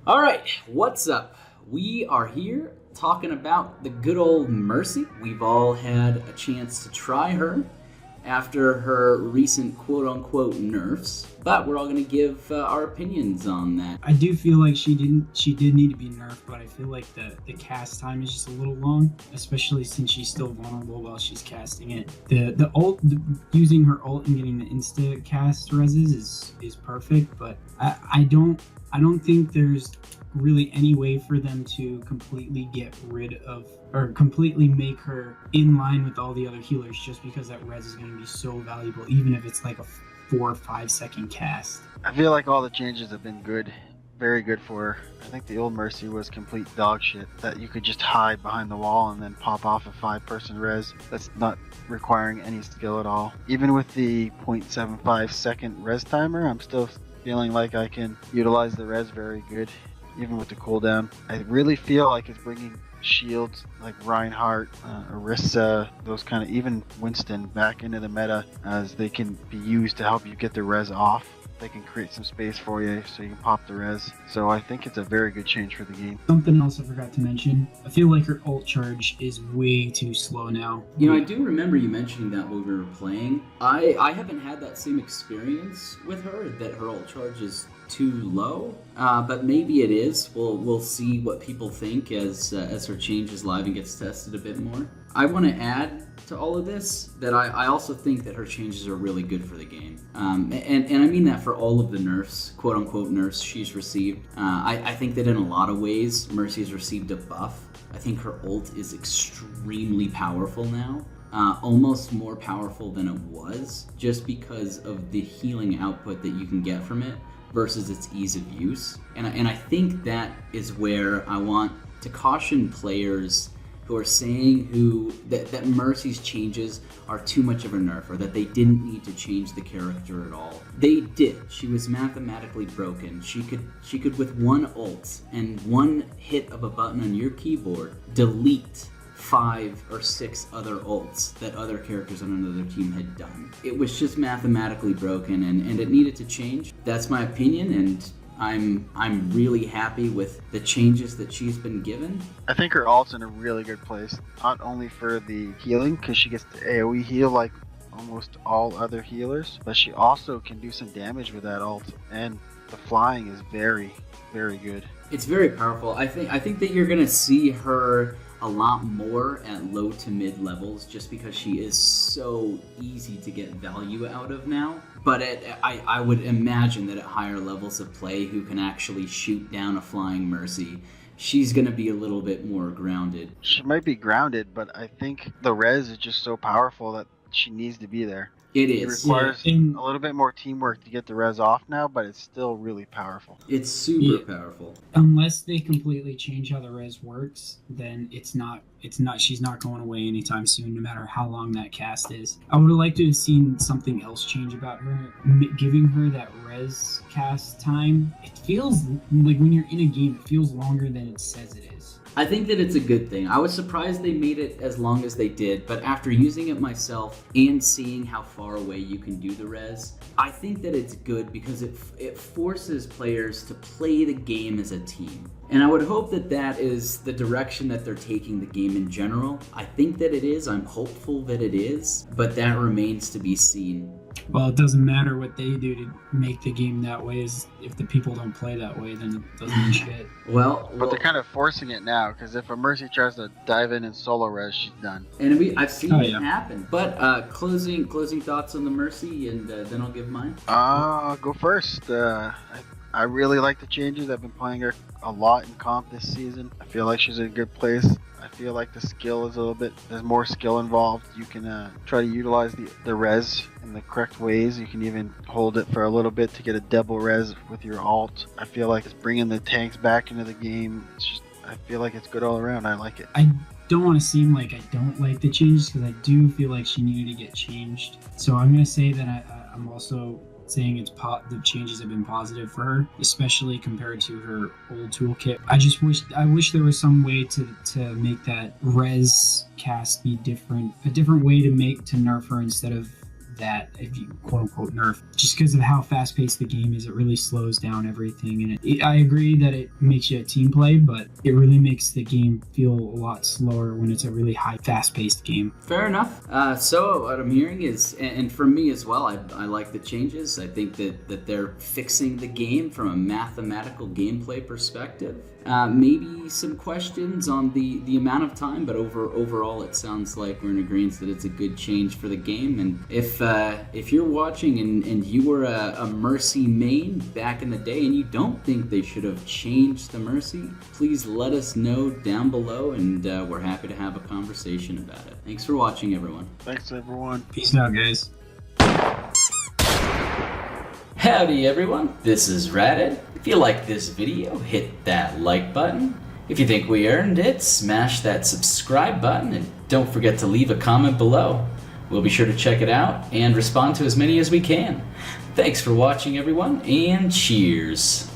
All right, what's up? We are here talking about the good old Mercy. We've all had a chance to try her after her recent quote-unquote nerfs, but we're all going to give our opinions on that. I do feel like she did need to be nerfed, but I feel like the cast time is just a little long, especially since she's still vulnerable while she's casting it. Using her ult and getting the insta cast reses is perfect, but I don't think there's really any way for them to completely get rid of or completely make her in line with all the other healers just because that res is going to be so valuable, even if it's like a 4 or 5 second cast. I feel like all the changes have been good, very good for her. I think the old Mercy was complete dog shit, that you could just hide behind the wall and then pop off a 5-person res. That's not requiring any skill at all. Even with the 0.75 second res timer, I'm still feeling like I can utilize the res very good, even with the cooldown. I really feel like it's bringing shields like Reinhardt, Orisa, those kind of, even Winston, back into the meta, as they can be used to help you get the res off. They can create some space for you so you can pop the res. So I think it's a very good change for the game. Something else I forgot to mention, I feel like her ult charge is way too slow now. You know, I do remember you mentioning that when we were playing. I haven't had that same experience with her, that her ult charge is too low, but maybe it is. We'll see what people think as her changes live and gets tested a bit more. I want to add to all of this that I also think that her changes are really good for the game, and I mean that for all of the nerfs, quote unquote nerfs she's received. I think that in a lot of ways Mercy's received a buff. I think her ult is extremely powerful now. Almost more powerful than it was, just because of the healing output that you can get from it versus its ease of use. And I think that is where I want to caution players who are saying that Mercy's changes are too much of a nerf, or that they didn't need to change the character at all. They did. She was mathematically broken. She could with one ult and one hit of a button on your keyboard delete 5 or 6 other ults that other characters on another team had done. It was just mathematically broken, and it needed to change. That's my opinion, and I'm really happy with the changes that she's been given. I think her ult's in a really good place, not only for the healing, because she gets the AoE heal like almost all other healers, but she also can do some damage with that ult, and the flying is very, very good. It's very powerful. I think that you're gonna see her a lot more at low to mid levels, just because she is so easy to get value out of now. But I would imagine that at higher levels of play, who can actually shoot down a flying Mercy, she's going to be a little bit more grounded. She might be grounded, but I think the res is just so powerful that she needs to be there. It It is. requires a little bit more teamwork to get the res off now, but it's still really powerful. It's super powerful. Unless they completely change how the res works, then she's not going away anytime soon, no matter how long that cast is. I would have liked to have seen something else change about her, giving her that res cast time. It feels like when you're in a game, it feels longer than it says it is. I think that it's a good thing. I was surprised they made it as long as they did, but after using it myself and seeing how far away you can do the res, I think that it's good because it forces players to play the game as a team. And I would hope that that is the direction that they're taking the game in general. I think that it is. I'm hopeful that it is, but that remains to be seen. Well, it doesn't matter what they do to make the game that way. If the people don't play that way, then it doesn't mean shit. But they're kind of forcing it now, because if a Mercy tries to dive in and solo res, she's done. And I've seen it happen. But closing thoughts on the Mercy, and then I'll give mine. I'll go first. I really like the changes. I've been playing her a lot in comp this season. I feel like she's in a good place. I feel like the skill is there's more skill involved. You can try to utilize the res in the correct ways. You can even hold it for a little bit to get a double res with your ult. I feel like it's bringing the tanks back into the game. I feel like it's good all around. I like it. I don't want to seem like I don't like the changes, because I do feel like she needed to get changed. So I'm going to say that I'm also saying the changes have been positive for her, especially compared to her old toolkit. I wish there was some way to make that res cast be different, a different way to nerf her instead of that, if you quote unquote nerf, just because of how fast paced the game is. It really slows down everything, and I agree that it makes you a team play, but it really makes the game feel a lot slower when it's a really high fast paced game. Fair enough. So what I'm hearing is, and for me as well, I like the changes. I think that they're fixing the game from a mathematical gameplay perspective. Maybe some questions on the amount of time, but overall it sounds like we're in agreement that it's a good change for the game. And if you're watching and you were a Mercy main back in the day and you don't think they should have changed the Mercy, please let us know down below, and we're happy to have a conversation about it. Thanks for watching, everyone. Thanks, everyone. Peace out, guys. Howdy everyone, this is Ratted. If you like this video, hit that like button. If you think we earned it, smash that subscribe button, and don't forget to leave a comment below. We'll be sure to check it out and respond to as many as we can. Thanks for watching everyone, and cheers.